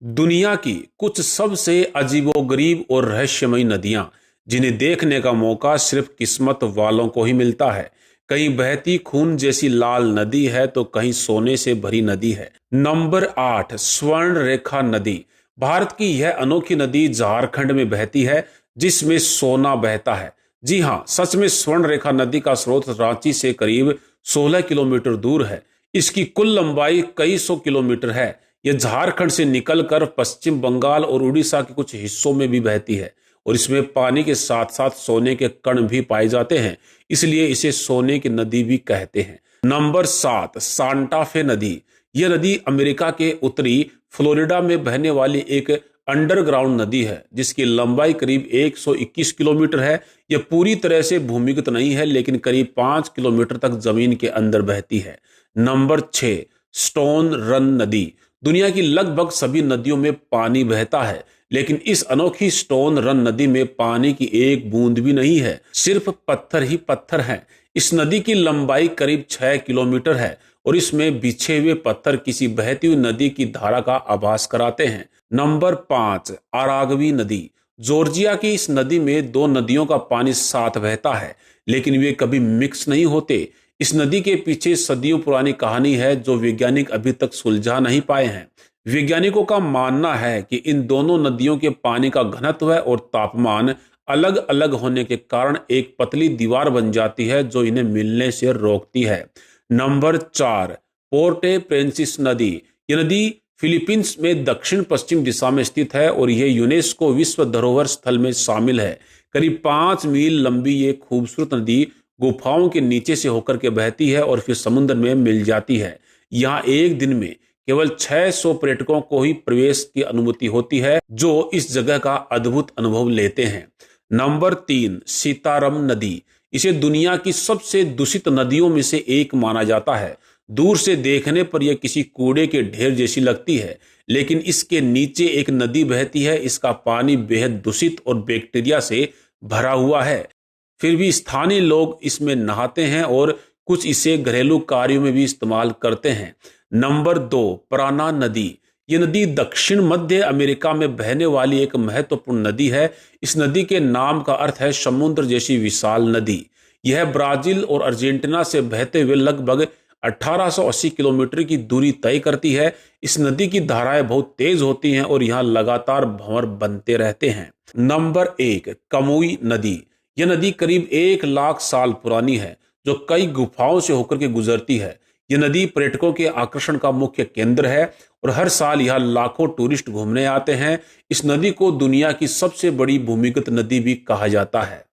दुनिया की कुछ सबसे अजीबोगरीब और रहस्यमयी नदियां जिन्हें देखने का मौका सिर्फ किस्मत वालों को ही मिलता है। कहीं बहती खून जैसी लाल नदी है तो कहीं सोने से भरी नदी है। नंबर 8, स्वर्ण रेखा नदी। भारत की यह अनोखी नदी झारखंड में बहती है, जिसमें सोना बहता है। जी हाँ, सच में स्वर्ण रेखा नदी का स्रोत रांची से करीब 16 किलोमीटर दूर है। इसकी कुल लंबाई कई सौ किलोमीटर है। यह झारखंड से निकलकर पश्चिम बंगाल और उड़ीसा के कुछ हिस्सों में भी बहती है और इसमें पानी के साथ साथ सोने के कण भी पाए जाते हैं, इसलिए इसे सोने की नदी भी कहते हैं। नंबर 7, सांता फे नदी। यह नदी अमेरिका के उत्तरी फ्लोरिडा में बहने वाली एक अंडरग्राउंड नदी है, जिसकी लंबाई करीब 121 किलोमीटर है। यह पूरी तरह से भूमिगत नहीं है, लेकिन करीब 5 किलोमीटर तक जमीन के अंदर बहती है। नंबर 6, स्टोन रन नदी। दुनिया की लगभग सभी नदियों में पानी बहता है, लेकिन इस अनोखी स्टोन रन नदी में पानी की एक बूंद भी नहीं है, सिर्फ पत्थर ही पत्थर हैं। इस नदी की लंबाई करीब 6 किलोमीटर है और इसमें बिछे हुए पत्थर किसी बहती हुई नदी की धारा का आभास कराते हैं। नंबर 5, अरागवी नदी। जॉर्जिया की इस नदी में दो नदियों का पानी साथ बहता है, लेकिन वे कभी मिक्स नहीं होते। इस नदी के पीछे सदियों पुरानी कहानी है जो वैज्ञानिक अभी तक सुलझा नहीं पाए हैं। वैज्ञानिकों का मानना है कि इन दोनों नदियों के पानी का घनत्व और तापमान अलग अलग होने के कारण एक पतली दीवार बन जाती है जो इन्हें मिलने से रोकती है। नंबर 4, पोर्टे प्रिंसिस नदी। यह नदी फिलीपींस में दक्षिण पश्चिम दिशा में स्थित है और यह यूनेस्को विश्व धरोहर स्थल में शामिल है। करीब 5 मील लंबी ये खूबसूरत नदी गुफाओं के नीचे से होकर के बहती है और फिर समुद्र में मिल जाती है। यहाँ एक दिन में केवल 600 पर्यटकों को ही प्रवेश की अनुमति होती है, जो इस जगह का अद्भुत अनुभव लेते हैं। नंबर 3, सीतारम नदी। इसे दुनिया की सबसे दूषित नदियों में से एक माना जाता है। दूर से देखने पर यह किसी कूड़े के ढेर जैसी लगती है, लेकिन इसके नीचे एक नदी बहती है। इसका पानी बेहद दूषित और बैक्टीरिया से भरा हुआ है, फिर भी स्थानीय लोग इसमें नहाते हैं और कुछ इसे घरेलू कार्यों में भी इस्तेमाल करते हैं। नंबर 2, प्राणा नदी। यह नदी दक्षिण मध्य अमेरिका में बहने वाली एक महत्वपूर्ण नदी है। इस नदी के नाम का अर्थ है समुद्र जैसी विशाल नदी। यह ब्राजील और अर्जेंटीना से बहते हुए लगभग 1880 किलोमीटर की दूरी तय करती है। इस नदी की धाराएं बहुत तेज होती हैं और यहाँ लगातार भंवर बनते रहते हैं। नंबर 1, कमुई नदी। यह नदी करीब 1 लाख साल पुरानी है, जो कई गुफाओं से होकर के गुजरती है। यह नदी पर्यटकों के आकर्षण का मुख्य केंद्र है और हर साल यहाँ लाखों टूरिस्ट घूमने आते हैं। इस नदी को दुनिया की सबसे बड़ी भूमिगत नदी भी कहा जाता है।